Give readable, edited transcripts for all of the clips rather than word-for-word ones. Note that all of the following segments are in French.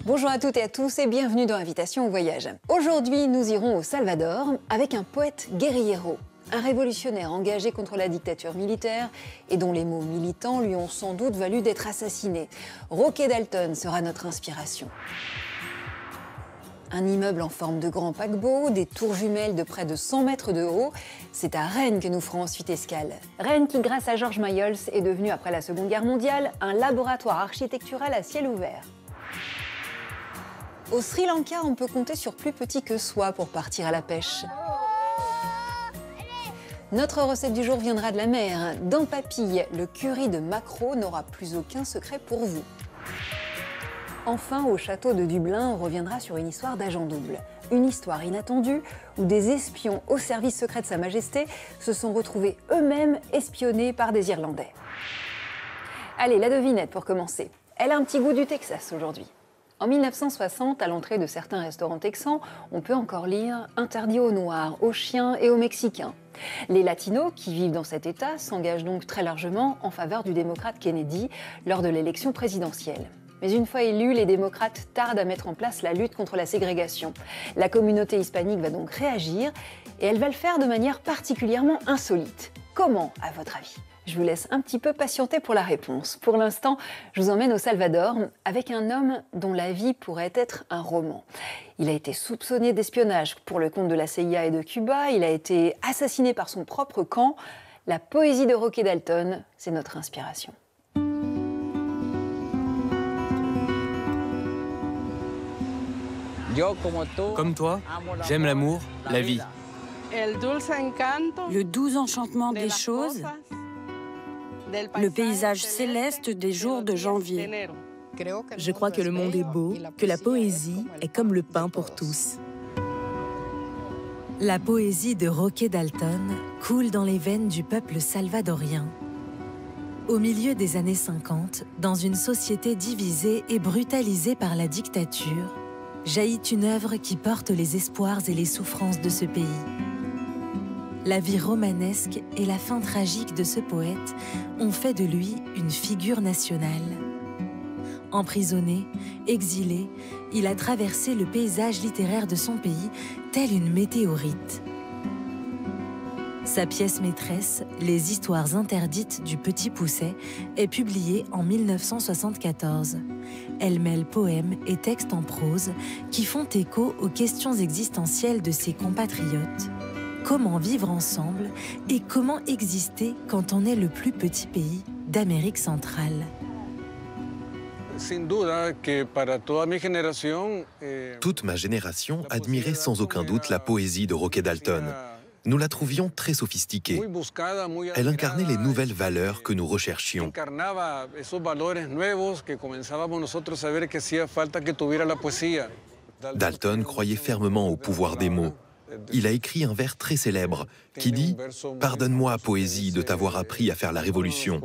Bonjour à toutes et à tous et bienvenue dans Invitation au voyage. Aujourd'hui, nous irons au Salvador avec un poète guérillero, un révolutionnaire engagé contre la dictature militaire et dont les mots militants lui ont sans doute valu d'être assassiné. Roque Dalton sera notre inspiration. Un immeuble en forme de grand paquebot, des tours jumelles de près de 100 mètres de haut. C'est à Rennes que nous ferons ensuite escale. Rennes qui, grâce à George Mayol, est devenu, après la Seconde Guerre mondiale, un laboratoire architectural à ciel ouvert. Au Sri Lanka, on peut compter sur plus petit que soi pour partir à la pêche. Notre recette du jour viendra de la mer. Dans Papille, le curry de maquereau n'aura plus aucun secret pour vous. Enfin, au château de Dublin, on reviendra sur une histoire d'agent double. Une histoire inattendue où des espions au service secret de Sa Majesté se sont retrouvés eux-mêmes espionnés par des Irlandais. Allez, la devinette pour commencer. Elle a un petit goût du Texas aujourd'hui. En 1960, à l'entrée de certains restaurants texans, on peut encore lire « Interdit aux Noirs, aux chiens et aux Mexicains ». Les Latinos qui vivent dans cet État s'engagent donc très largement en faveur du démocrate Kennedy lors de l'élection présidentielle. Mais une fois élus, les démocrates tardent à mettre en place la lutte contre la ségrégation. La communauté hispanique va donc réagir et elle va le faire de manière particulièrement insolite. Comment, à votre avis ? Je vous laisse un petit peu patienter pour la réponse. Pour l'instant, je vous emmène au Salvador avec un homme dont la vie pourrait être un roman. Il a été soupçonné d'espionnage pour le compte de la CIA et de Cuba. Il a été assassiné par son propre camp. La poésie de Roque Dalton, c'est notre inspiration. Comme toi, j'aime l'amour, la vie. Le doux enchantement des choses, le paysage céleste des jours de janvier. Je crois que le monde est beau, que la poésie est comme le pain pour tous. La poésie de Roque Dalton coule dans les veines du peuple salvadorien. Au milieu des années 50, dans une société divisée et brutalisée par la dictature, jaillit une œuvre qui porte les espoirs et les souffrances de ce pays. La vie romanesque et la fin tragique de ce poète ont fait de lui une figure nationale. Emprisonné, exilé, il a traversé le paysage littéraire de son pays tel une météorite. Sa pièce maîtresse, Les histoires interdites du Petit Pousset, est publiée en 1974. Elle mêle poèmes et textes en prose qui font écho aux questions existentielles de ses compatriotes. Comment vivre ensemble et comment exister quand on est le plus petit pays d'Amérique centrale. Toute ma génération admirait sans aucun doute la poésie de Roque Dalton. Nous la trouvions très sophistiquée. Elle incarnait les nouvelles valeurs que nous recherchions. Dalton croyait fermement au pouvoir des mots. Il a écrit un vers très célèbre qui dit « Pardonne-moi, poésie, de t'avoir appris à faire la révolution ».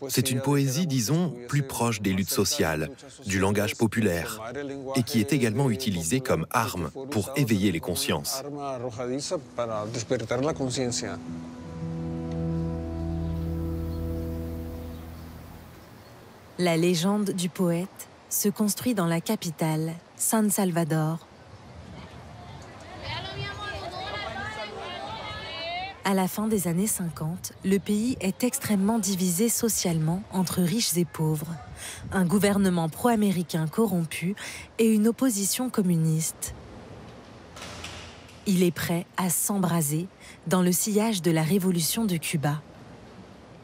C'est une poésie, disons, plus proche des luttes sociales, du langage populaire, et qui est également utilisée comme arme pour éveiller les consciences. La légende du poète se construit dans la capitale, San Salvador. À la fin des années 50, le pays est extrêmement divisé socialement entre riches et pauvres, un gouvernement pro-américain corrompu et une opposition communiste. Il est prêt à s'embraser dans le sillage de la révolution de Cuba.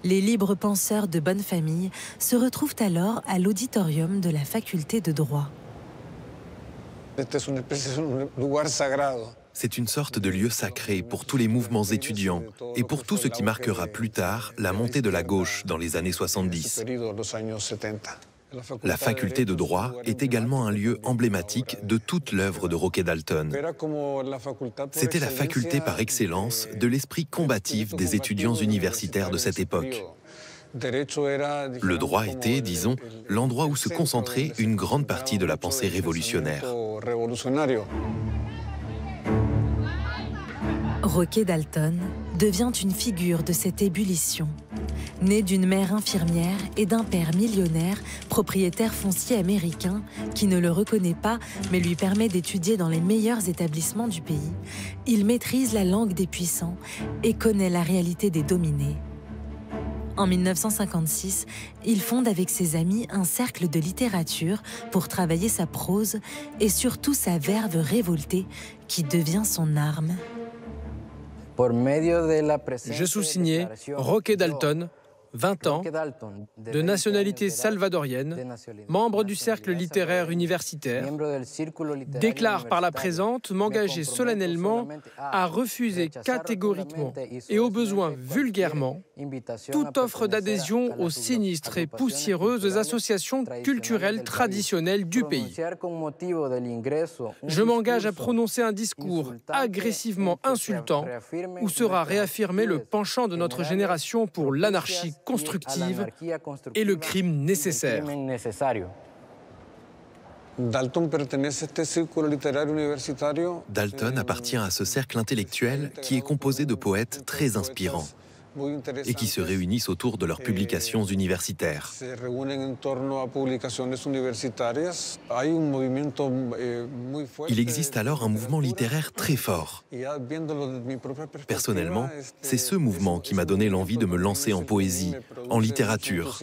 Les libres penseurs de bonne famille se retrouvent alors à l'auditorium de la faculté de droit. C'est une sorte de lieu sacré pour tous les mouvements étudiants et pour tout ce qui marquera plus tard la montée de la gauche dans les années 70. La faculté de droit est également un lieu emblématique de toute l'œuvre de Roque Dalton. C'était la faculté par excellence de l'esprit combatif des étudiants universitaires de cette époque. Le droit était, disons, l'endroit où se concentrait une grande partie de la pensée révolutionnaire. Roque Dalton devient une figure de cette ébullition. Né d'une mère infirmière et d'un père millionnaire, propriétaire foncier américain, qui ne le reconnaît pas mais lui permet d'étudier dans les meilleurs établissements du pays, il maîtrise la langue des puissants et connaît la réalité des dominés. En 1956, il fonde avec ses amis un cercle de littérature pour travailler sa prose et surtout sa verve révoltée qui devient son arme. Je sous-signais Roque Dalton, 20 ans, de nationalité salvadorienne, membre du cercle littéraire universitaire, déclare par la présente m'engager solennellement à refuser catégoriquement et au besoin vulgairement toute offre d'adhésion aux sinistres et poussiéreuses associations culturelles traditionnelles du pays. Je m'engage à prononcer un discours agressivement insultant où sera réaffirmé le penchant de notre génération pour l'anarchie constructive et le crime nécessaire. Dalton appartient à ce cercle intellectuel qui est composé de poètes très inspirants et qui se réunissent autour de leurs publications universitaires. Il existe alors un mouvement littéraire très fort. Personnellement, c'est ce mouvement qui m'a donné l'envie de me lancer en poésie, en littérature.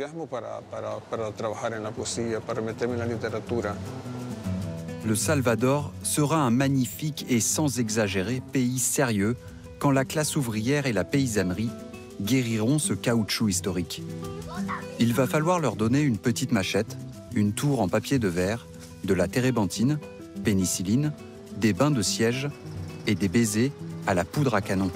Le Salvador sera un magnifique et sans exagérer pays sérieux quand la classe ouvrière et la paysannerie guériront ce caoutchouc historique. Il va falloir leur donner une petite machette, une tour en papier de verre, de la térébenthine, pénicilline, des bains de siège et des baisers à la poudre à canon.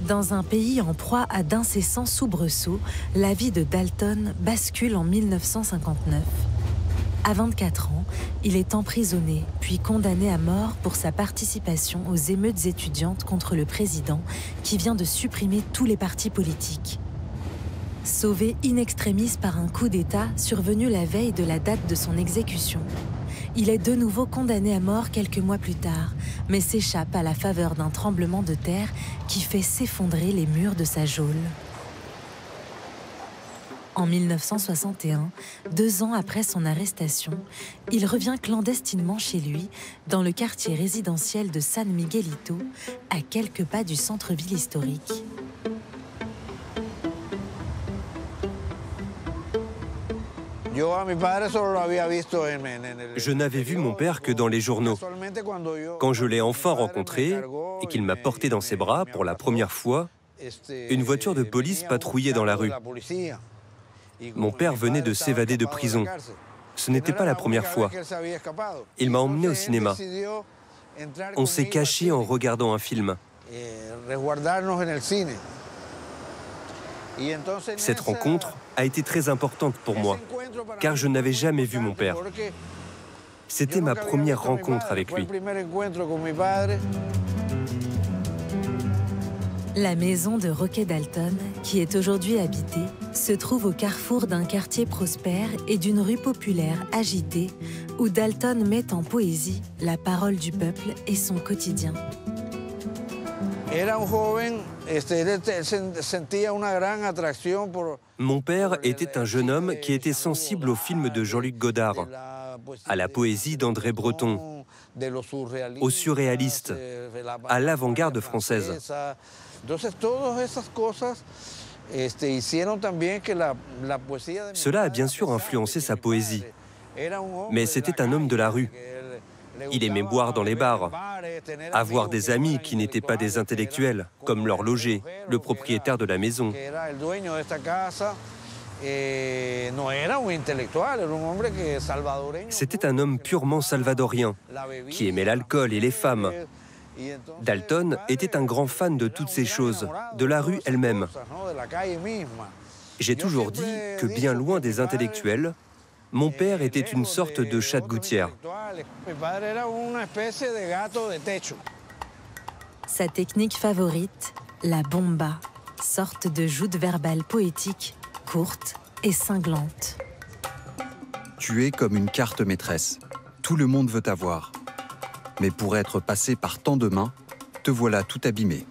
Dans un pays en proie à d'incessants soubresauts, la vie de Dalton bascule en 1959. À 24 ans, il est emprisonné, puis condamné à mort pour sa participation aux émeutes étudiantes contre le président qui vient de supprimer tous les partis politiques. Sauvé in extremis par un coup d'État survenu la veille de la date de son exécution, il est de nouveau condamné à mort quelques mois plus tard, mais s'échappe à la faveur d'un tremblement de terre qui fait s'effondrer les murs de sa geôle. En 1961, 2 ans après son arrestation, il revient clandestinement chez lui, dans le quartier résidentiel de San Miguelito, à quelques pas du centre-ville historique. Je n'avais vu mon père que dans les journaux. Quand je l'ai enfin rencontré et qu'il m'a porté dans ses bras pour la première fois, une voiture de police patrouillait dans la rue. Mon père venait de s'évader de prison. Ce n'était pas la première fois. Il m'a emmené au cinéma. On s'est caché en regardant un film. Cette rencontre a été très importante pour moi, car je n'avais jamais vu mon père. C'était ma première rencontre avec lui. La maison de Roque Dalton, qui est aujourd'hui habitée, se trouve au carrefour d'un quartier prospère et d'une rue populaire agitée, où Dalton met en poésie la parole du peuple et son quotidien. Mon père était un jeune homme qui était sensible aux films de Jean-Luc Godard, à la poésie d'André Breton, aux surréalistes, à l'avant-garde française. Cela a bien sûr influencé sa poésie, mais c'était un homme de la rue. Il aimait boire dans les bars, avoir des amis qui n'étaient pas des intellectuels, comme l'horloger, le propriétaire de la maison. C'était un homme purement salvadorien, qui aimait l'alcool et les femmes. Dalton était un grand fan de toutes ces choses, de la rue elle-même. J'ai toujours dit que bien loin des intellectuels, mon père était une sorte de chat de gouttière. Sa technique favorite, la bomba, sorte de joute verbale poétique, courte et cinglante. Tu es comme une carte maîtresse. Tout le monde veut t'avoir. Mais pour être passé par tant de mains, te voilà tout abîmé.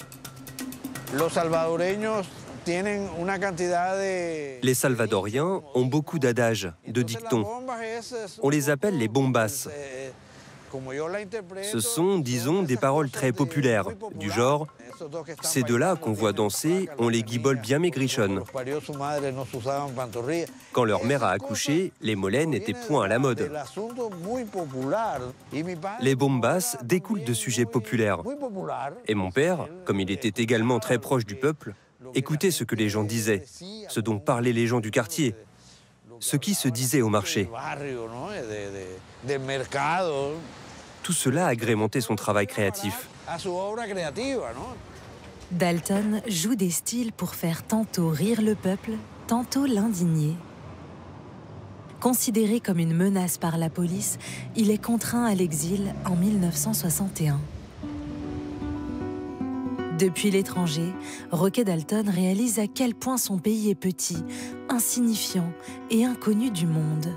Les Salvadoriens ont beaucoup d'adages, de dictons. On les appelle les bombas. Ce sont, disons, des paroles très populaires, du genre « Ces deux-là qu'on voit danser ont les guiboles bien maigrichonnes. » Quand leur mère a accouché, les mollets n'étaient point à la mode. Les bombas découlent de sujets populaires. Et mon père, comme il était également très proche du peuple, écoutait ce que les gens disaient, ce dont parlaient les gens du quartier, ce qui se disait au marché. Tout cela agrémentait son travail créatif. Dalton joue des styles pour faire tantôt rire le peuple, tantôt l'indigner. Considéré comme une menace par la police, il est contraint à l'exil en 1961. Depuis l'étranger, Roque Dalton réalise à quel point son pays est petit, insignifiant et inconnu du monde.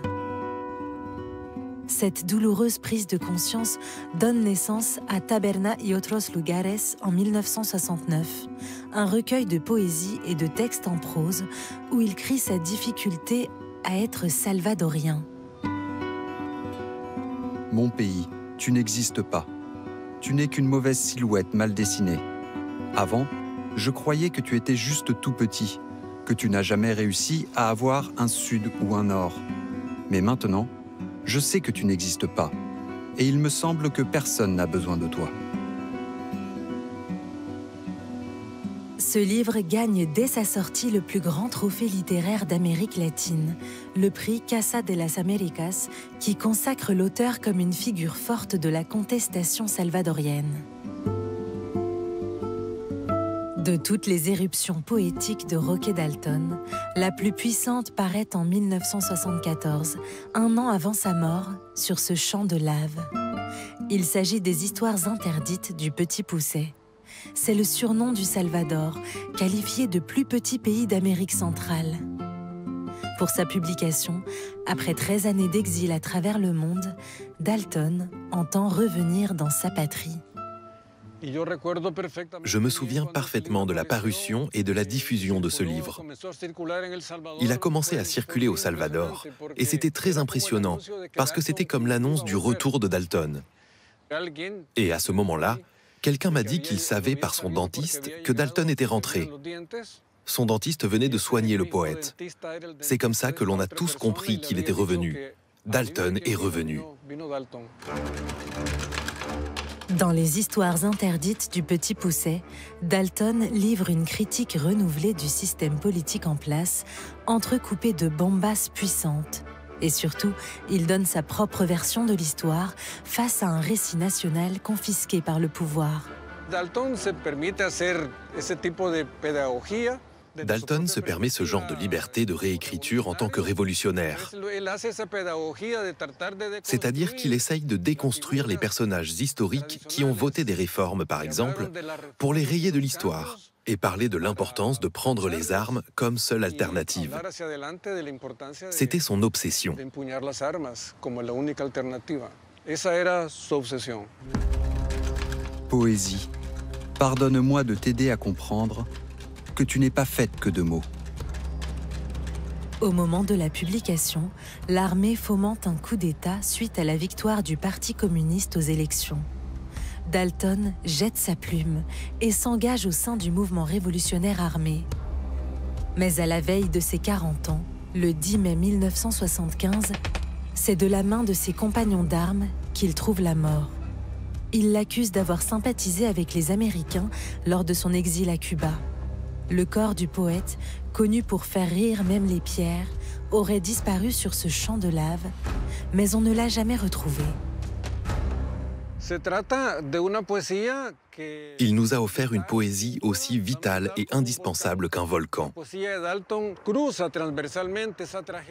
Cette douloureuse prise de conscience donne naissance à Taberna y otros lugares en 1969, un recueil de poésie et de textes en prose où il crie sa difficulté à être salvadorien. Mon pays, tu n'existes pas. Tu n'es qu'une mauvaise silhouette mal dessinée. Avant, je croyais que tu étais juste tout petit, que tu n'as jamais réussi à avoir un sud ou un nord. Mais maintenant, je sais que tu n'existes pas, et il me semble que personne n'a besoin de toi. Ce livre gagne dès sa sortie le plus grand trophée littéraire d'Amérique latine, le prix Casa de las Américas, qui consacre l'auteur comme une figure forte de la contestation salvadorienne. De toutes les éruptions poétiques de Roque Dalton, la plus puissante paraît en 1974, un an avant sa mort, sur ce champ de lave. Il s'agit des histoires interdites du Petit Pousset. C'est le surnom du Salvador, qualifié de plus petit pays d'Amérique centrale. Pour sa publication, après 13 années d'exil à travers le monde, Dalton entend revenir dans sa patrie. Je me souviens parfaitement de la parution et de la diffusion de ce livre. Il a commencé à circuler au Salvador et c'était très impressionnant parce que c'était comme l'annonce du retour de Dalton. Et à ce moment-là, quelqu'un m'a dit qu'il savait par son dentiste que Dalton était rentré. Son dentiste venait de soigner le poète. C'est comme ça que l'on a tous compris qu'il était revenu. Dalton est revenu. Dans les histoires interdites du Petit Pousset, Dalton livre une critique renouvelée du système politique en place, entrecoupée de bombasses puissantes. Et surtout, il donne sa propre version de l'histoire face à un récit national confisqué par le pouvoir. Dalton se permet ce genre de liberté de réécriture en tant que révolutionnaire. C'est-à-dire qu'il essaye de déconstruire les personnages historiques qui ont voté des réformes, par exemple, pour les rayer de l'histoire et parler de l'importance de prendre les armes comme seule alternative. C'était son obsession. Poésie, pardonne-moi de t'aider à comprendre que tu n'es pas faite que de mots. Au moment de la publication, l'armée fomente un coup d'État suite à la victoire du Parti communiste aux élections. Dalton jette sa plume et s'engage au sein du mouvement révolutionnaire armé. Mais à la veille de ses 40 ans, le 10 mai 1975, c'est de la main de ses compagnons d'armes qu'il trouve la mort. Ils l'accusent d'avoir sympathisé avec les Américains lors de son exil à Cuba. Le corps du poète, connu pour faire rire même les pierres, aurait disparu sur ce champ de lave, mais on ne l'a jamais retrouvé. Il nous a offert une poésie aussi vitale et indispensable qu'un volcan.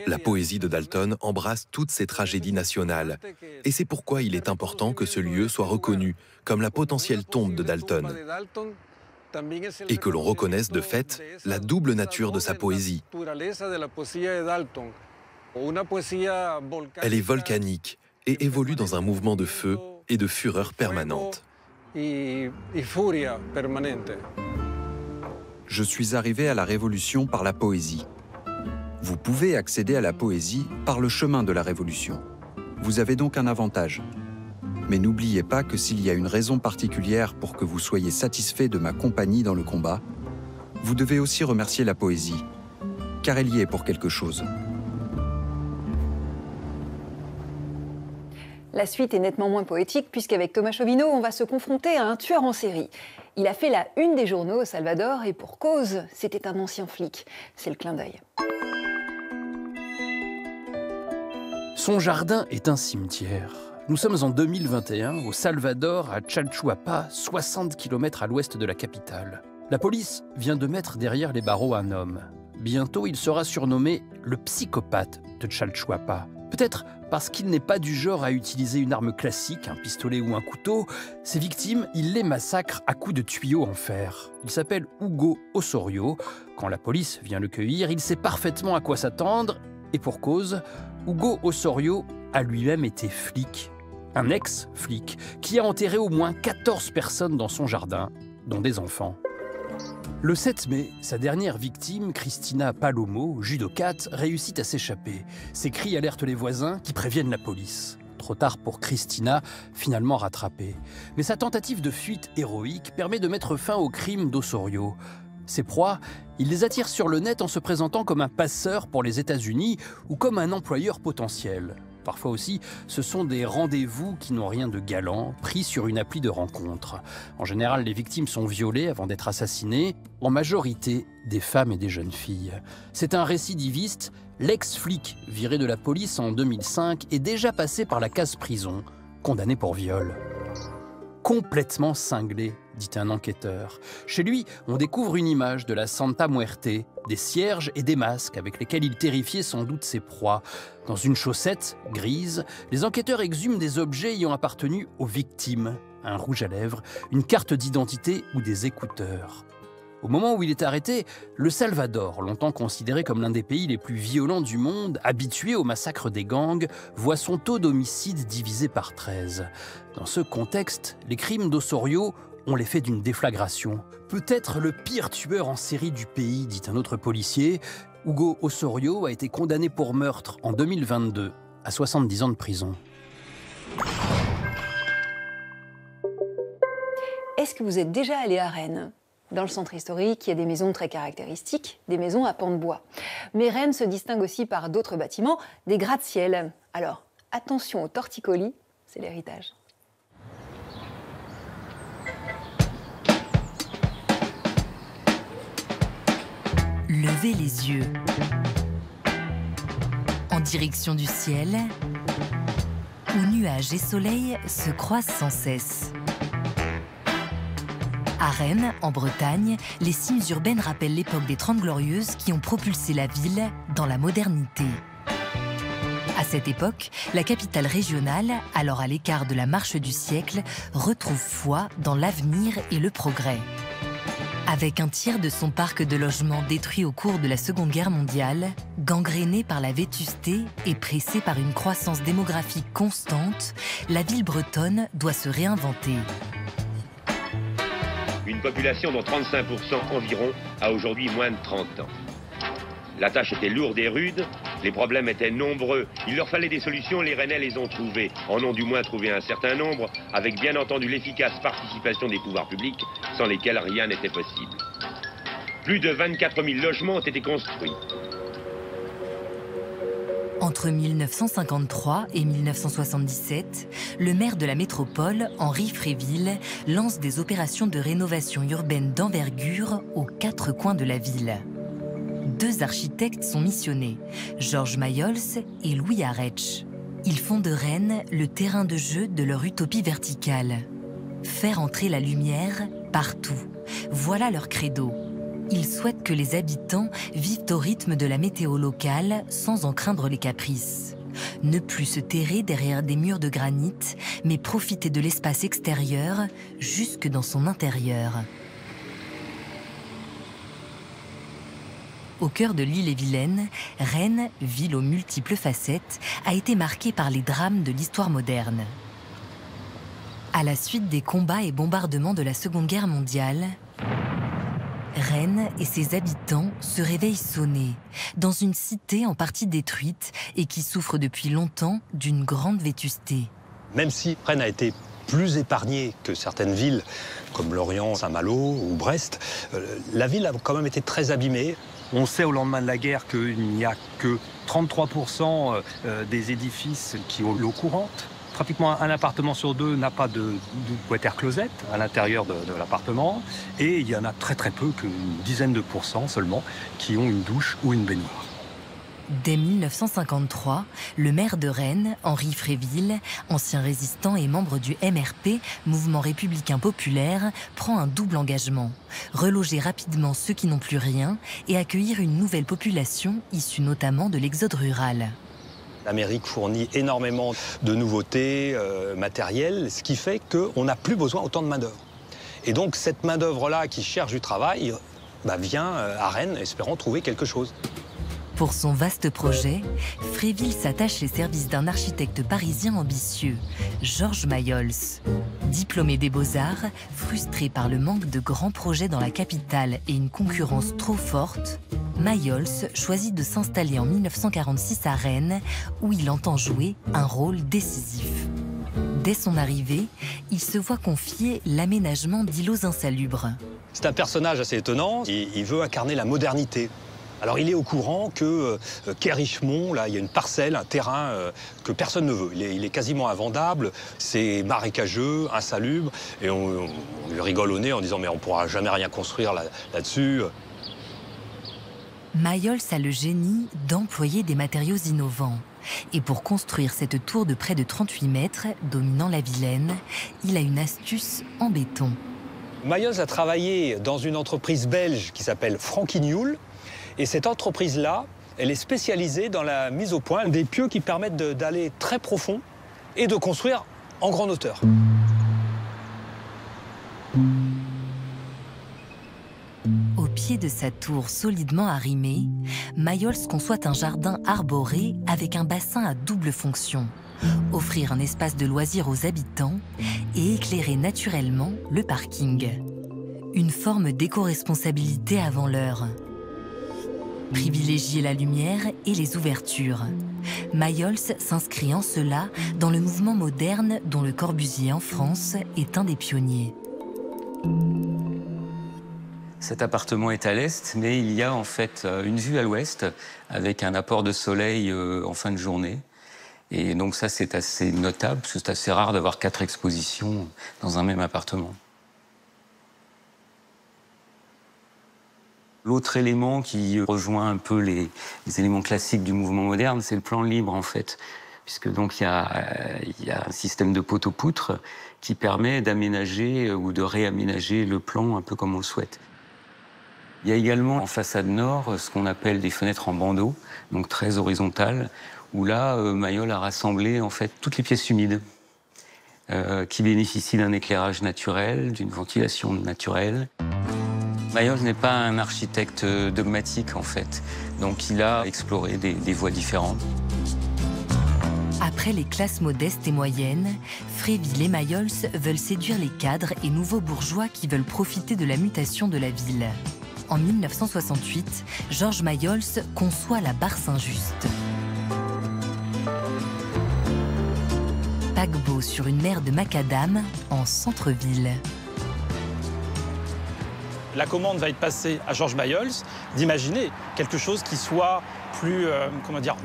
La poésie de Dalton embrasse toutes ces tragédies nationales, et c'est pourquoi il est important que ce lieu soit reconnu comme la potentielle tombe de Dalton, et que l'on reconnaisse de fait la double nature de sa poésie. Elle est volcanique et évolue dans un mouvement de feu et de fureur permanente. Je suis arrivé à la Révolution par la poésie. Vous pouvez accéder à la poésie par le chemin de la Révolution. Vous avez donc un avantage. Mais n'oubliez pas que s'il y a une raison particulière pour que vous soyez satisfait de ma compagnie dans le combat, vous devez aussi remercier la poésie, car elle y est pour quelque chose. La suite est nettement moins poétique puisqu'avec Thomas Chauvineau, on va se confronter à un tueur en série. Il a fait la une des journaux au Salvador et pour cause, c'était un ancien flic. C'est le clin d'œil. Son jardin est un cimetière. Nous sommes en 2021 au Salvador, à Chalchuapa, 60 km à l'ouest de la capitale. La police vient de mettre derrière les barreaux un homme. Bientôt, il sera surnommé le psychopathe de Chalchuapa. Peut-être parce qu'il n'est pas du genre à utiliser une arme classique, un pistolet ou un couteau. Ses victimes, il les massacre à coups de tuyaux en fer. Il s'appelle Hugo Osorio. Quand la police vient le cueillir, il sait parfaitement à quoi s'attendre. Et pour cause, Hugo Osorio a lui-même été flic. Un ex-flic qui a enterré au moins 14 personnes dans son jardin, dont des enfants. Le 7 mai, sa dernière victime, Cristina Palomo, judocate, réussit à s'échapper. Ses cris alertent les voisins qui préviennent la police. Trop tard pour Cristina, finalement rattrapée. Mais sa tentative de fuite héroïque permet de mettre fin au crime d'Osorio. Ses proies, il les attire sur le net en se présentant comme un passeur pour les États-Unis ou comme un employeur potentiel. Parfois aussi, ce sont des rendez-vous qui n'ont rien de galant, pris sur une appli de rencontre. En général, les victimes sont violées avant d'être assassinées, en majorité des femmes et des jeunes filles. C'est un récidiviste, l'ex-flic viré de la police en 2005 est déjà passé par la case prison, condamné pour viol. Complètement cinglé, dit un enquêteur. Chez lui, on découvre une image de la Santa Muerte, des cierges et des masques avec lesquels il terrifiait sans doute ses proies. Dans une chaussette grise, les enquêteurs exhument des objets ayant appartenu aux victimes. Un rouge à lèvres, une carte d'identité ou des écouteurs. Au moment où il est arrêté, le Salvador, longtemps considéré comme l'un des pays les plus violents du monde, habitué au massacre des gangs, voit son taux d'homicide divisé par 13. Dans ce contexte, les crimes d'Osorio ont l'effet d'une déflagration. Peut-être le pire tueur en série du pays, dit un autre policier. Hugo Osorio a été condamné pour meurtre en 2022 à 70 ans de prison. Est-ce que vous êtes déjà allé à Rennes ? Dans le centre historique, il y a des maisons très caractéristiques, des maisons à pans de bois. Mais Rennes se distingue aussi par d'autres bâtiments, des gratte-ciel. Alors, attention aux torticolis, c'est l'héritage. Levez les yeux. En direction du ciel, où nuages et soleil se croisent sans cesse. À Rennes, en Bretagne, les cimes urbaines rappellent l'époque des 30 Glorieuses qui ont propulsé la ville dans la modernité. À cette époque, la capitale régionale, alors à l'écart de la marche du siècle, retrouve foi dans l'avenir et le progrès. Avec un tiers de son parc de logements détruit au cours de la Seconde Guerre mondiale, gangrénée par la vétusté et pressée par une croissance démographique constante, la ville bretonne doit se réinventer. Une population dont 35% environ a aujourd'hui moins de 30 ans. La tâche était lourde et rude, les problèmes étaient nombreux. Il leur fallait des solutions, les Rennais les ont trouvées. En ont du moins trouvé un certain nombre, avec bien entendu l'efficace participation des pouvoirs publics, sans lesquels rien n'était possible. Plus de 24 000 logements ont été construits. Entre 1953 et 1977, le maire de la métropole, Henri Fréville, lance des opérations de rénovation urbaine d'envergure aux 4 coins de la ville. 2 architectes sont missionnés, Georges Mayols et Louis Arech. Ils font de Rennes le terrain de jeu de leur utopie verticale. Faire entrer la lumière partout. Voilà leur credo. Ils souhaitent que les habitants vivent au rythme de la météo locale sans en craindre les caprices. Ne plus se terrer derrière des murs de granit, mais profiter de l'espace extérieur jusque dans son intérieur. Au cœur de l'Ille-et-Vilaine, Rennes, ville aux multiples facettes, a été marquée par les drames de l'histoire moderne. À la suite des combats et bombardements de la Seconde Guerre mondiale, Rennes et ses habitants se réveillent sonnés, dans une cité en partie détruite et qui souffre depuis longtemps d'une grande vétusté. Même si Rennes a été plus épargnée que certaines villes, comme Lorient, Saint-Malo ou Brest, la ville a quand même été très abîmée. On sait au lendemain de la guerre qu'il n'y a que 33% des édifices qui ont l'eau courante. Pratiquement un appartement sur deux n'a pas de water-closet à l'intérieur de l'appartement. Et il y en a très peu, qu'une dizaine de pourcents seulement, qui ont une douche ou une baignoire. Dès 1953, le maire de Rennes, Henri Fréville, ancien résistant et membre du MRP, Mouvement républicain populaire, prend un double engagement. Reloger rapidement ceux qui n'ont plus rien et accueillir une nouvelle population issue notamment de l'exode rural. L'Amérique fournit énormément de nouveautés matérielles, ce qui fait qu'on n'a plus besoin autant de main-d'œuvre. Et donc cette main-d'œuvre-là qui cherche du travail vient à Rennes, espérant trouver quelque chose. Pour son vaste projet, Fréville s'attache les services d'un architecte parisien ambitieux, Georges Mayols. Diplômé des Beaux-Arts, frustré par le manque de grands projets dans la capitale et une concurrence trop forte, Mayols choisit de s'installer en 1946 à Rennes, où il entend jouer un rôle décisif. Dès son arrivée, il se voit confier l'aménagement d'îlots insalubres. C'est un personnage assez étonnant, il veut incarner la modernité. Alors il est au courant que quai Richemont, là, il y a une parcelle, un terrain que personne ne veut. Il est quasiment invendable, c'est marécageux, insalubre, et on lui rigole au nez en disant mais on ne pourra jamais rien construire là-dessus. Mayols a le génie d'employer des matériaux innovants. Et pour construire cette tour de près de 38 mètres, dominant la Vilaine, il a une astuce en béton. Mayols a travaillé dans une entreprise belge qui s'appelle Franquignoul. Et cette entreprise-là, elle est spécialisée dans la mise au point des pieux qui permettent d'aller très profond et de construire en grande hauteur. Au pied de sa tour solidement arrimée, Mayols conçoit un jardin arboré avec un bassin à double fonction. Offrir un espace de loisirs aux habitants et éclairer naturellement le parking. Une forme d'éco-responsabilité avant l'heure. Privilégier la lumière et les ouvertures. Mayols s'inscrit en cela dans le mouvement moderne dont Le Corbusier en France est un des pionniers. Cet appartement est à l'est, mais il y a en fait une vue à l'ouest avec un apport de soleil en fin de journée. Et donc ça, c'est assez notable, parce que c'est assez rare d'avoir 4 expositions dans un même appartement. L'autre élément qui rejoint un peu les éléments classiques du mouvement moderne, c'est le plan libre en fait, puisque donc il y a un système de poteaux-poutres qui permet d'aménager ou de réaménager le plan un peu comme on le souhaite. Il y a également en façade nord ce qu'on appelle des fenêtres en bandeau, donc très horizontales, où là Mayols a rassemblé en fait toutes les pièces humides qui bénéficient d'un éclairage naturel, d'une ventilation naturelle. Mayols n'est pas un architecte dogmatique, en fait. Donc il a exploré des voies différentes. Après les classes modestes et moyennes, Fréville et Mayols veulent séduire les cadres et nouveaux bourgeois qui veulent profiter de la mutation de la ville. En 1968, Georges Mayols conçoit la Barre Saint-Just. Paquebot sur une mer de macadam en centre-ville. La commande va être passée à Georges Mayols d'imaginer quelque chose qui soit plus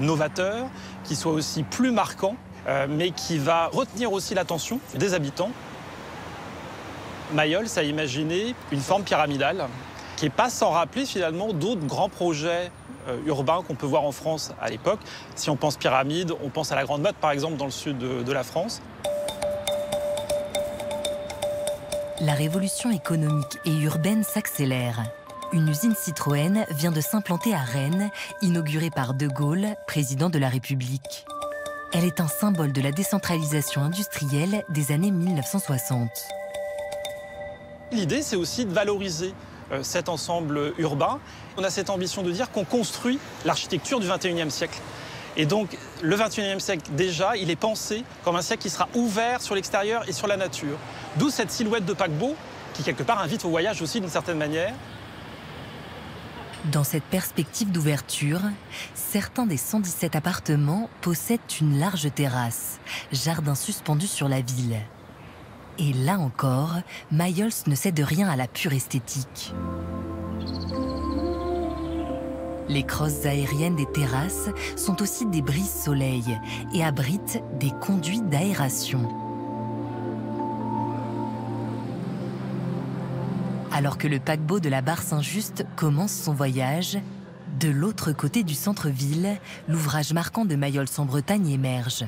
novateur, qui soit aussi plus marquant, mais qui va retenir aussi l'attention des habitants. Mayols a imaginé une forme pyramidale qui n'est pas sans rappeler finalement d'autres grands projets urbains qu'on peut voir en France à l'époque. Si on pense pyramide, on pense à la Grande Motte par exemple dans le sud de la France. La révolution économique et urbaine s'accélère. Une usine Citroën vient de s'implanter à Rennes, inaugurée par De Gaulle, président de la République. Elle est un symbole de la décentralisation industrielle des années 1960. L'idée, c'est aussi de valoriser cet ensemble urbain. On a cette ambition de dire qu'on construit l'architecture du XXIe siècle. Et donc, le XXIe siècle, déjà, il est pensé comme un siècle qui sera ouvert sur l'extérieur et sur la nature. D'où cette silhouette de paquebot qui, quelque part, invite au voyage aussi d'une certaine manière. Dans cette perspective d'ouverture, certains des 117 appartements possèdent une large terrasse, jardin suspendu sur la ville. Et là encore, Mayol ne cède rien à la pure esthétique. Les crosses aériennes des terrasses sont aussi des brises-soleil et abritent des conduits d'aération. Alors que le paquebot de la Barre Saint-Just commence son voyage, de l'autre côté du centre-ville, l'ouvrage marquant de Mayol en Bretagne émerge.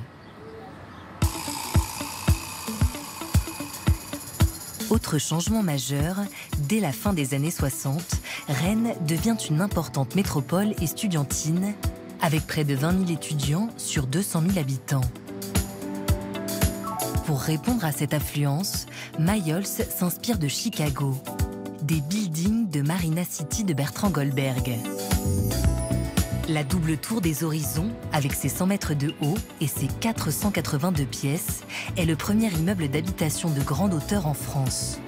Autre changement majeur, dès la fin des années 60, Rennes devient une importante métropole estudiantine, avec près de 20 000 étudiants sur 200 000 habitants. Pour répondre à cette affluence, Mayol s'inspire de Chicago, des buildings de Marina City de Bertrand Goldberg. La double tour des Horizons, avec ses 100 mètres de haut et ses 482 pièces, est le premier immeuble d'habitation de grande hauteur en France.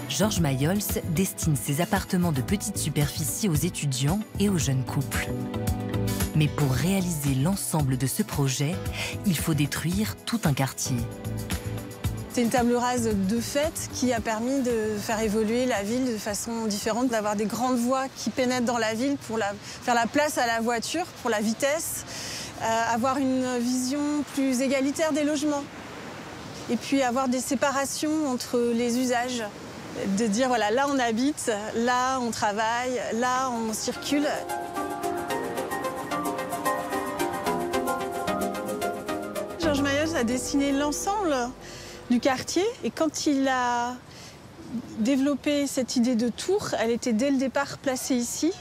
Georges Mayol destine ses appartements de petite superficie aux étudiants et aux jeunes couples. Mais pour réaliser l'ensemble de ce projet, il faut détruire tout un quartier. C'est une table rase de fait qui a permis de faire évoluer la ville de façon différente, d'avoir des grandes voies qui pénètrent dans la ville pour faire la place à la voiture, pour la vitesse, avoir une vision plus égalitaire des logements. Et puis avoir des séparations entre les usages, de dire voilà, là on habite, là on travaille, là on circule. Georges Mayol a dessiné l'ensemble du quartier. Et quand il a développé cette idée de tour, elle était dès le départ placée ici,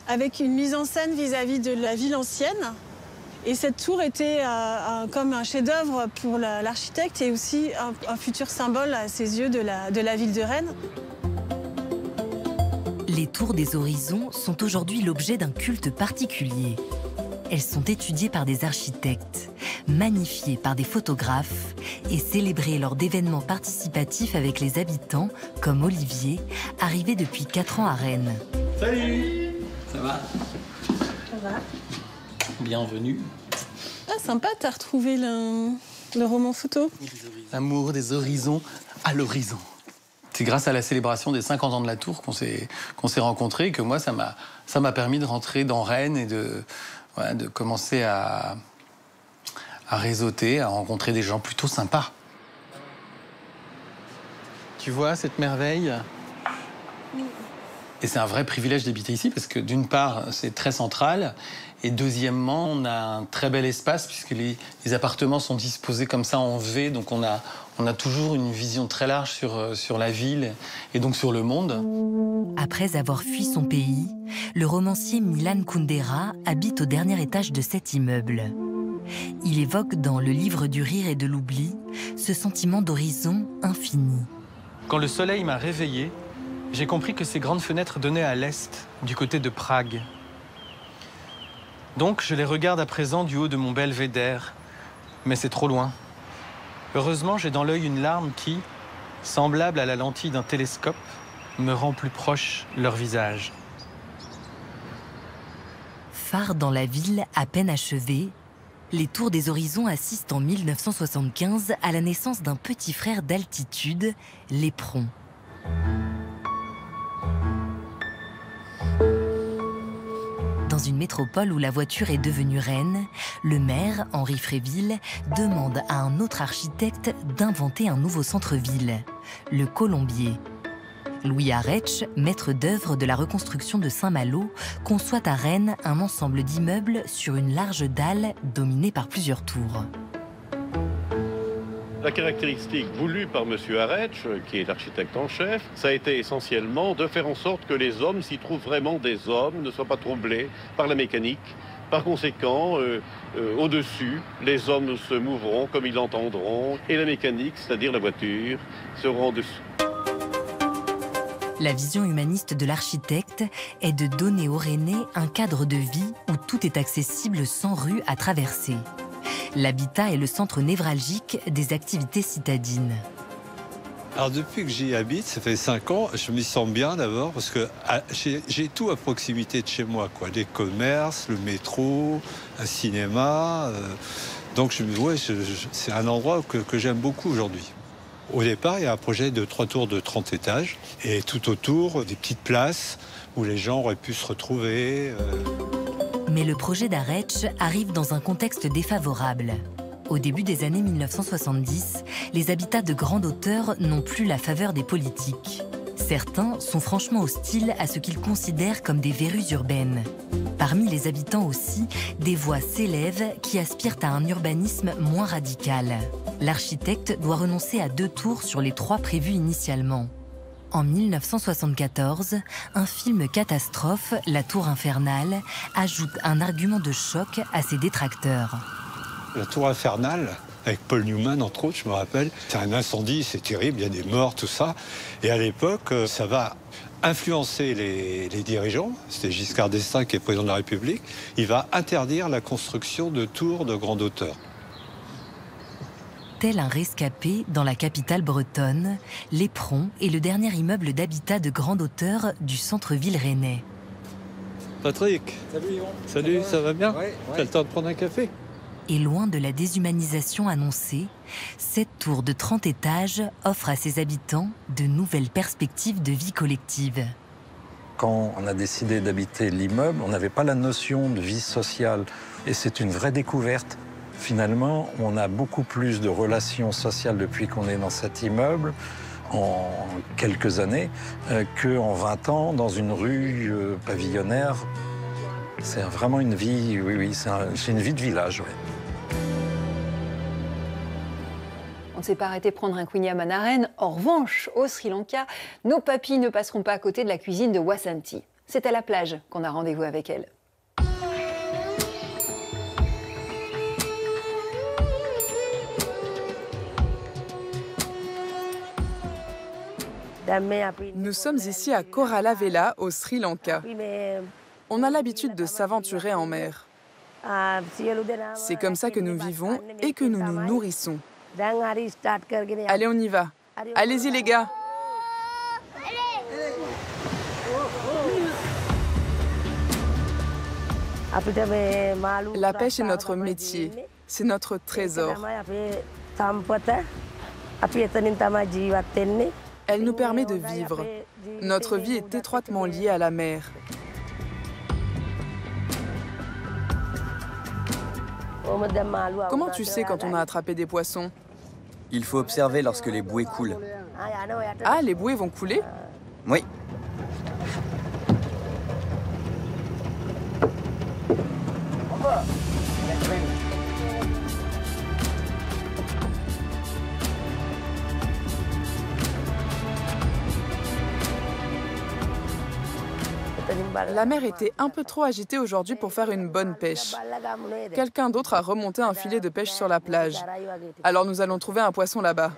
avec une mise en scène vis-à-vis de la ville ancienne. Et cette tour était comme un chef-d'œuvre pour l'architecte et aussi un futur symbole à ses yeux de la ville de Rennes. Les tours des Horizons sont aujourd'hui l'objet d'un culte particulier. Elles sont étudiées par des architectes, magnifiées par des photographes et célébrées lors d'événements participatifs avec les habitants, comme Olivier, arrivé depuis 4 ans à Rennes. Salut! Ça va? Ça va. Bienvenue. Ah, sympa, t'as retrouvé le roman photo. L'amour des horizons à l'horizon. C'est grâce à la célébration des 50 ans de la Tour qu'on s'est rencontrés et que moi, ça m'a permis de rentrer dans Rennes et de commencer à réseauter, à rencontrer des gens plutôt sympas. Tu vois cette merveille? Et c'est un vrai privilège d'habiter ici parce que d'une part, c'est très central et deuxièmement, on a un très bel espace puisque les appartements sont disposés comme ça en V, donc on a toujours une vision très large sur la ville et donc sur le monde. Après avoir fui son pays, le romancier Milan Kundera habite au dernier étage de cet immeuble. Il évoque dans Le livre du rire et de l'oubli ce sentiment d'horizon infini. Quand le soleil m'a réveillé, j'ai compris que ces grandes fenêtres donnaient à l'est, du côté de Prague. Donc je les regarde à présent du haut de mon belvédère, mais c'est trop loin. Heureusement, j'ai dans l'œil une larme qui, semblable à la lentille d'un télescope, me rend plus proche leur visage. Phare dans la ville à peine achevée, les Tours des Horizons assistent en 1975 à la naissance d'un petit frère d'altitude, l'Éperon. Dans une métropole où la voiture est devenue reine, le maire, Henri Fréville, demande à un autre architecte d'inventer un nouveau centre-ville, le Colombier. Louis Arech, maître d'œuvre de la reconstruction de Saint-Malo, conçoit à Rennes un ensemble d'immeubles sur une large dalle dominée par plusieurs tours. La caractéristique voulue par M. Arech, qui est l'architecte en chef, ça a été essentiellement de faire en sorte que les hommes s'y trouvent vraiment des hommes, ne soient pas troublés par la mécanique. Par conséquent, au-dessus, les hommes se mourront comme ils l'entendront, et la mécanique, c'est-à-dire la voiture, sera en dessous. La vision humaniste de l'architecte est de donner aux Rennais un cadre de vie où tout est accessible sans rue à traverser. L'habitat est le centre névralgique des activités citadines. Alors depuis que j'y habite, ça fait 5 ans, je m'y sens bien d'abord parce que j'ai tout à proximité de chez moi, quoi. Des commerces, le métro, un cinéma. Donc c'est un endroit que j'aime beaucoup aujourd'hui. Au départ, il y a un projet de 3 tours de 30 étages et tout autour, des petites places où les gens auraient pu se retrouver. Mais le projet d'Aretsch arrive dans un contexte défavorable. Au début des années 1970, les habitats de grande hauteur n'ont plus la faveur des politiques. Certains sont franchement hostiles à ce qu'ils considèrent comme des verrues urbaines. Parmi les habitants aussi, des voix s'élèvent qui aspirent à un urbanisme moins radical. L'architecte doit renoncer à 2 tours sur les 3 prévus initialement. En 1974, un film catastrophe, La Tour Infernale, ajoute un argument de choc à ses détracteurs. La Tour Infernale, avec Paul Newman, entre autres, je me rappelle, c'est un incendie, c'est terrible, il y a des morts, tout ça. Et à l'époque, ça va influencer les dirigeants. C'était Giscard d'Estaing qui est président de la République. Il va interdire la construction de tours de grande hauteur. Tel un rescapé dans la capitale bretonne, l'Éperon est le dernier immeuble d'habitat de grande hauteur du centre-ville rennais. Patrick. Salut Yvon. Salut, ça va bien? Ouais. T'as le temps de prendre un café? Et loin de la déshumanisation annoncée, cette tour de 30 étages offre à ses habitants de nouvelles perspectives de vie collective. Quand on a décidé d'habiter l'immeuble, on n'avait pas la notion de vie sociale. Et c'est une vraie découverte. Finalement, on a beaucoup plus de relations sociales depuis qu'on est dans cet immeuble, en quelques années, qu'en 20 ans dans une rue pavillonnaire. C'est vraiment une vie, oui, c'est une vie de village, oui. On ne s'est pas arrêté prendre un quinua manaren. En revanche, au Sri Lanka, nos papilles ne passeront pas à côté de la cuisine de Wasanti. C'est à la plage qu'on a rendez-vous avec elle. Nous sommes ici à Korala Vela, au Sri Lanka. On a l'habitude de s'aventurer en mer. C'est comme ça que nous vivons et que nous nous nourrissons. Allez, on y va. Allez-y, les gars. La pêche est notre métier. C'est notre trésor. Elle nous permet de vivre. Notre vie est étroitement liée à la mer. Comment tu sais quand on a attrapé des poissons? Il faut observer lorsque les bouées coulent. Ah, les bouées vont couler? Oui. La mer était un peu trop agitée aujourd'hui pour faire une bonne pêche. Quelqu'un d'autre a remonté un filet de pêche sur la plage. Alors nous allons trouver un poisson là-bas.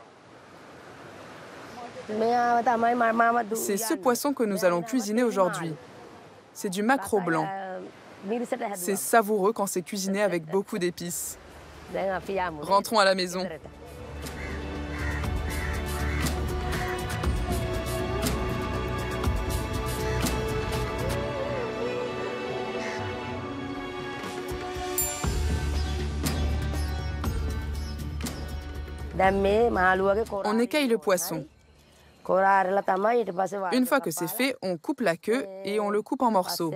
C'est ce poisson que nous allons cuisiner aujourd'hui. C'est du maquereau blanc. C'est savoureux quand c'est cuisiné avec beaucoup d'épices. Rentrons à la maison. On écaille le poisson. Une fois que c'est fait, on coupe la queue et on le coupe en morceaux.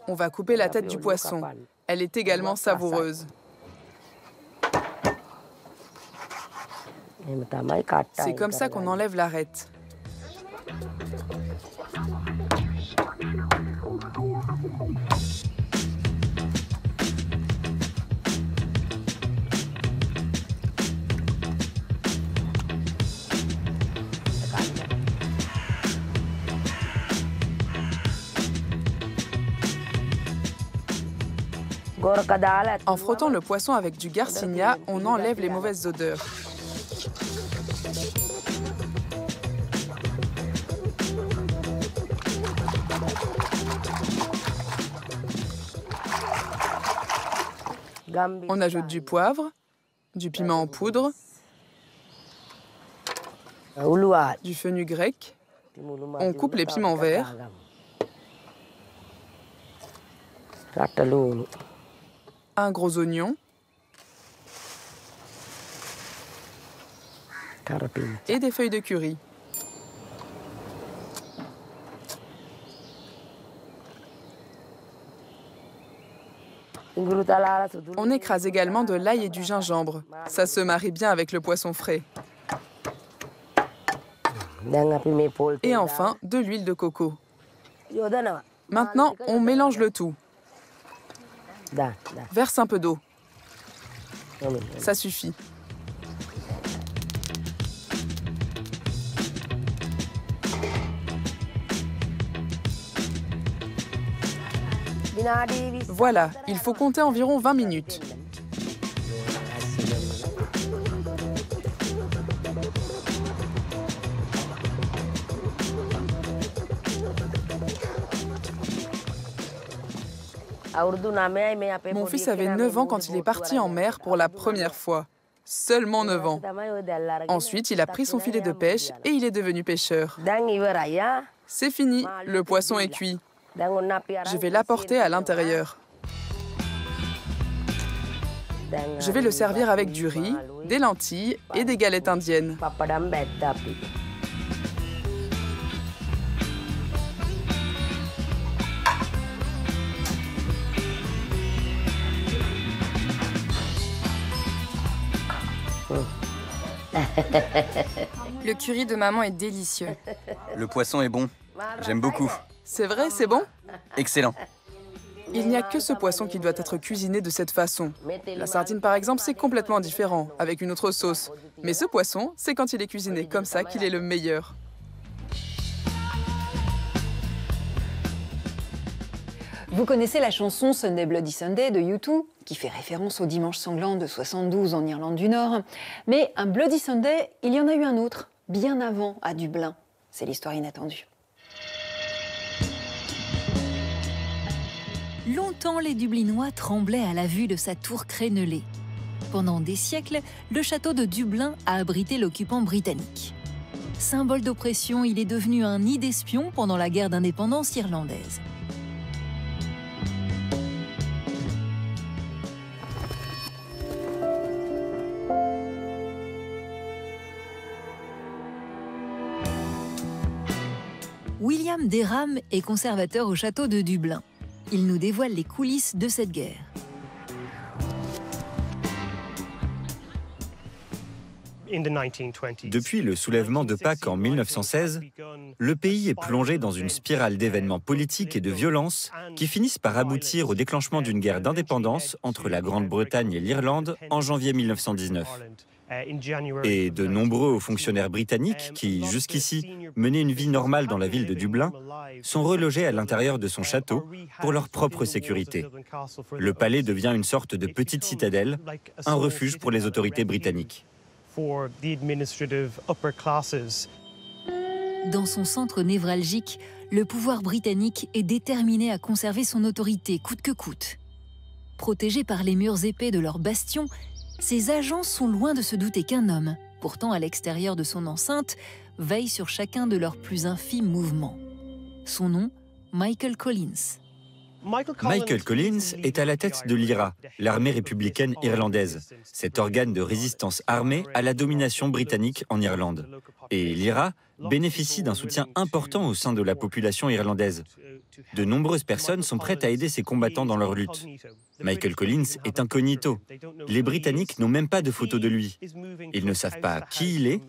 On va couper la tête du poisson. Elle est également savoureuse. C'est comme ça qu'on enlève l'arête. En frottant le poisson avec du garcinia, on enlève les mauvaises odeurs. On ajoute du poivre, du piment en poudre, du fenugrec. On coupe les piments verts. Un gros oignon. Et des feuilles de curry. On écrase également de l'ail et du gingembre. Ça se marie bien avec le poisson frais. Et enfin, de l'huile de coco. Maintenant, on mélange le tout. Verse un peu d'eau. Ça suffit. Voilà, il faut compter environ 20 minutes. Mon fils avait 9 ans quand il est parti en mer pour la première fois. Seulement 9 ans. Ensuite, il a pris son filet de pêche et il est devenu pêcheur. C'est fini, le poisson est cuit. Je vais l'apporter à l'intérieur. Je vais le servir avec du riz, des lentilles et des galettes indiennes. Le curry de maman est délicieux. Le poisson est bon. J'aime beaucoup. C'est vrai, c'est bon? Excellent. Il n'y a que ce poisson qui doit être cuisiné de cette façon. La sardine, par exemple, c'est complètement différent, avec une autre sauce. Mais ce poisson, c'est quand il est cuisiné comme ça qu'il est le meilleur. Vous connaissez la chanson Sunday Bloody Sunday de U2, qui fait référence au dimanche sanglant de 72 en Irlande du Nord. Mais un Bloody Sunday, il y en a eu un autre, bien avant, à Dublin. C'est l'histoire inattendue. Longtemps, les Dublinois tremblaient à la vue de sa tour crénelée. Pendant des siècles, le château de Dublin a abrité l'occupant britannique. Symbole d'oppression, il est devenu un nid d'espions pendant la guerre d'indépendance irlandaise. William Derham est conservateur au château de Dublin. Il nous dévoile les coulisses de cette guerre. Depuis le soulèvement de Pâques en 1916, le pays est plongé dans une spirale d'événements politiques et de violences qui finissent par aboutir au déclenchement d'une guerre d'indépendance entre la Grande-Bretagne et l'Irlande en janvier 1919. Et de nombreux hauts fonctionnaires britanniques qui, jusqu'ici, menaient une vie normale dans la ville de Dublin, sont relogés à l'intérieur de son château pour leur propre sécurité. Le palais devient une sorte de petite citadelle, un refuge pour les autorités britanniques. Dans son centre névralgique, le pouvoir britannique est déterminé à conserver son autorité coûte que coûte. Protégés par les murs épais de leur bastion, ces agents sont loin de se douter qu'un homme, pourtant à l'extérieur de son enceinte, veille sur chacun de leurs plus infimes mouvements. Son nom, Michael Collins. Michael Collins est à la tête de l'IRA, l'armée républicaine irlandaise, cet organe de résistance armée à la domination britannique en Irlande. Et l'IRA bénéficie d'un soutien important au sein de la population irlandaise. De nombreuses personnes sont prêtes à aider ces combattants dans leur lutte. Michael Collins est incognito. Les Britanniques n'ont même pas de photo de lui. Ils ne savent pas qui il est,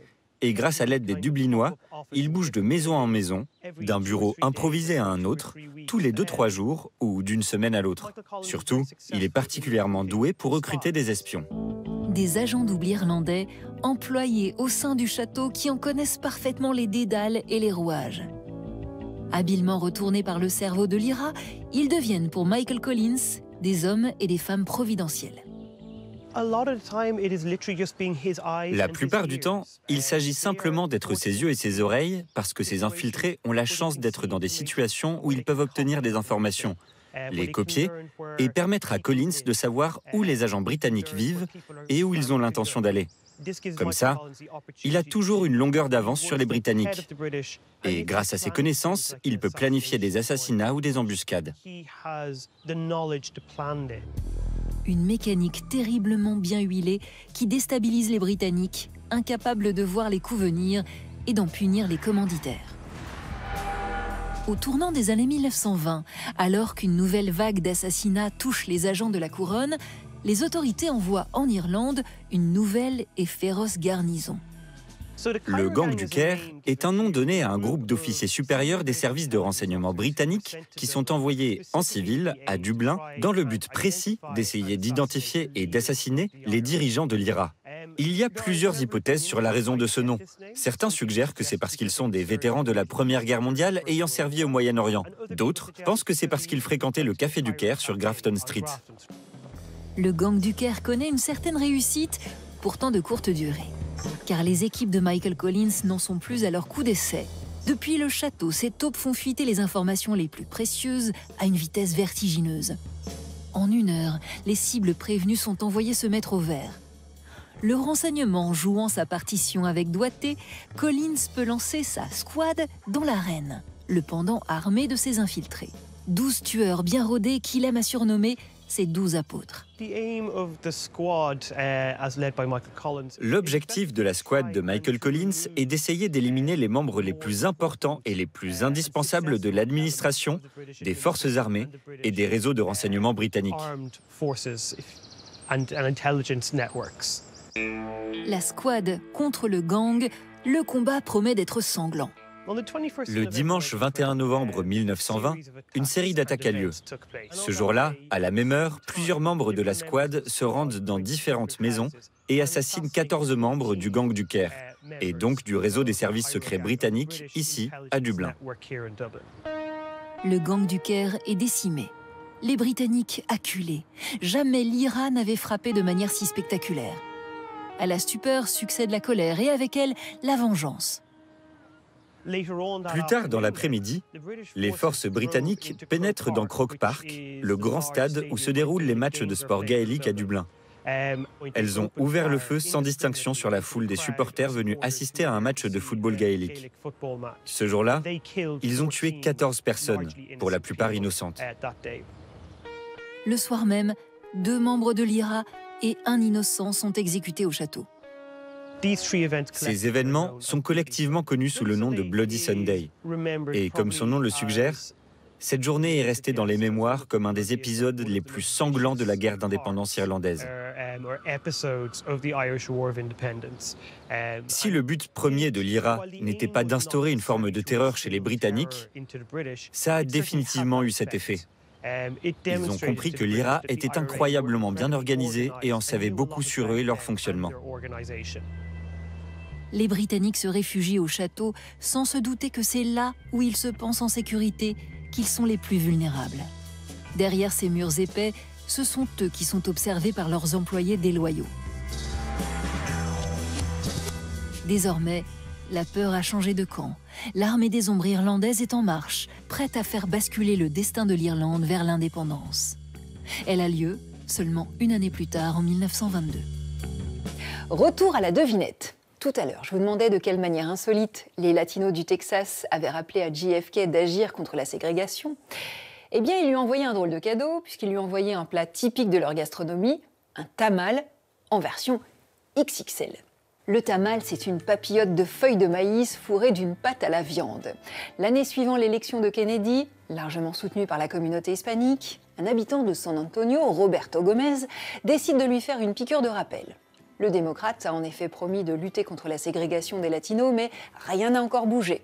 et grâce à l'aide des Dublinois, il bouge de maison en maison, d'un bureau improvisé à un autre, tous les 2-3 jours ou d'une semaine à l'autre. Surtout, il est particulièrement doué pour recruter des espions. Des agents doubles irlandais employés au sein du château qui en connaissent parfaitement les dédales et les rouages. Habilement retournés par le cerveau de l'IRA, ils deviennent pour Michael Collins des hommes et des femmes providentiels. La plupart du temps, il s'agit simplement d'être ses yeux et ses oreilles parce que ces infiltrés ont la chance d'être dans des situations où ils peuvent obtenir des informations, les copier et permettre à Collins de savoir où les agents britanniques vivent et où ils ont l'intention d'aller. Comme ça, il a toujours une longueur d'avance sur les Britanniques. Et grâce à ses connaissances, il peut planifier des assassinats ou des embuscades. Une mécanique terriblement bien huilée qui déstabilise les Britanniques, incapables de voir les coups venir et d'en punir les commanditaires. Au tournant des années 1920, alors qu'une nouvelle vague d'assassinats touche les agents de la couronne, les autorités envoient en Irlande une nouvelle et féroce garnison. Le gang du Caire est un nom donné à un groupe d'officiers supérieurs des services de renseignement britanniques qui sont envoyés en civil à Dublin dans le but précis d'essayer d'identifier et d'assassiner les dirigeants de l'IRA. Il y a plusieurs hypothèses sur la raison de ce nom. Certains suggèrent que c'est parce qu'ils sont des vétérans de la Première Guerre mondiale ayant servi au Moyen-Orient. D'autres pensent que c'est parce qu'ils fréquentaient le Café du Caire sur Grafton Street. Le gang du Caire connaît une certaine réussite, pourtant de courte durée. Car les équipes de Michael Collins n'en sont plus à leur coup d'essai. Depuis le château, ces taupes font fuiter les informations les plus précieuses à une vitesse vertigineuse. En 1 heure, les cibles prévenues sont envoyées se mettre au vert. Le renseignement jouant sa partition avec doigté, Collins peut lancer sa squad dans l'arène, le pendant armé de ses infiltrés. 12 tueurs bien rodés qu'il aime à surnommer ses 12 apôtres. L'objectif de la squad de Michael Collins est d'essayer d'éliminer les membres les plus importants et les plus indispensables de l'administration, des forces armées et des réseaux de renseignement britanniques. La squad contre le gang, le combat promet d'être sanglant. Le dimanche 21 novembre 1920, une série d'attaques a lieu. Ce jour-là, à la même heure, plusieurs membres de la squad se rendent dans différentes maisons et assassinent 14 membres du gang du Caire, et donc du réseau des services secrets britanniques, ici, à Dublin. Le gang du Caire est décimé. Les Britanniques acculés. Jamais l'IRA n'avait frappé de manière si spectaculaire. À la stupeur succède la colère et avec elle, la vengeance. Plus tard dans l'après-midi, les forces britanniques pénètrent dans Croke Park, le grand stade où se déroulent les matchs de sport gaélique à Dublin. Elles ont ouvert le feu sans distinction sur la foule des supporters venus assister à un match de football gaélique. Ce jour-là, ils ont tué 14 personnes, pour la plupart innocentes. Le soir même, 2 membres de l'IRA et 1 innocent sont exécutés au château. Ces événements sont collectivement connus sous le nom de Bloody Sunday. Et comme son nom le suggère, cette journée est restée dans les mémoires comme un des épisodes les plus sanglants de la guerre d'indépendance irlandaise. Si le but premier de l'IRA n'était pas d'instaurer une forme de terreur chez les Britanniques, ça a définitivement eu cet effet. Ils ont compris que l'IRA était incroyablement bien organisé et en savait beaucoup sur eux et leur fonctionnement. Les Britanniques se réfugient au château sans se douter que c'est là où ils se pensent en sécurité qu'ils sont les plus vulnérables. Derrière ces murs épais, ce sont eux qui sont observés par leurs employés déloyaux. Désormais, la peur a changé de camp. L'armée des ombres irlandaises est en marche, prête à faire basculer le destin de l'Irlande vers l'indépendance. Elle a lieu seulement 1 année plus tard, en 1922. Retour à la devinette. Tout à l'heure, je vous demandais de quelle manière insolite les Latinos du Texas avaient rappelé à JFK d'agir contre la ségrégation. Eh bien, ils lui ont envoyé un drôle de cadeau, puisqu'ils lui ont envoyé un plat typique de leur gastronomie, un tamal, en version XXL. Le tamal, c'est une papillote de feuilles de maïs fourrée d'une pâte à la viande. L'année suivant l'élection de Kennedy, largement soutenue par la communauté hispanique, un habitant de San Antonio, Roberto Gomez, décide de lui faire une piqûre de rappel. Le démocrate a en effet promis de lutter contre la ségrégation des Latinos, mais rien n'a encore bougé.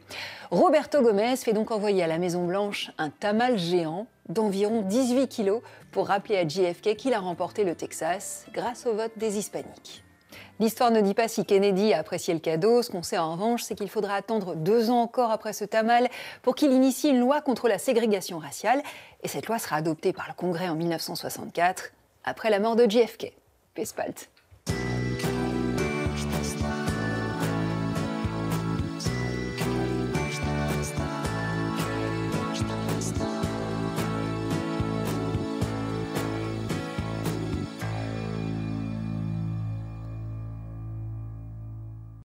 Roberto Gomez fait donc envoyer à la Maison-Blanche un tamal géant d'environ 18 kilos pour rappeler à JFK qu'il a remporté le Texas grâce au vote des Hispaniques. L'histoire ne dit pas si Kennedy a apprécié le cadeau. Ce qu'on sait en revanche, c'est qu'il faudra attendre 2 ans encore après ce tamal pour qu'il initie une loi contre la ségrégation raciale. Et cette loi sera adoptée par le Congrès en 1964, après la mort de JFK. Peace, Palt.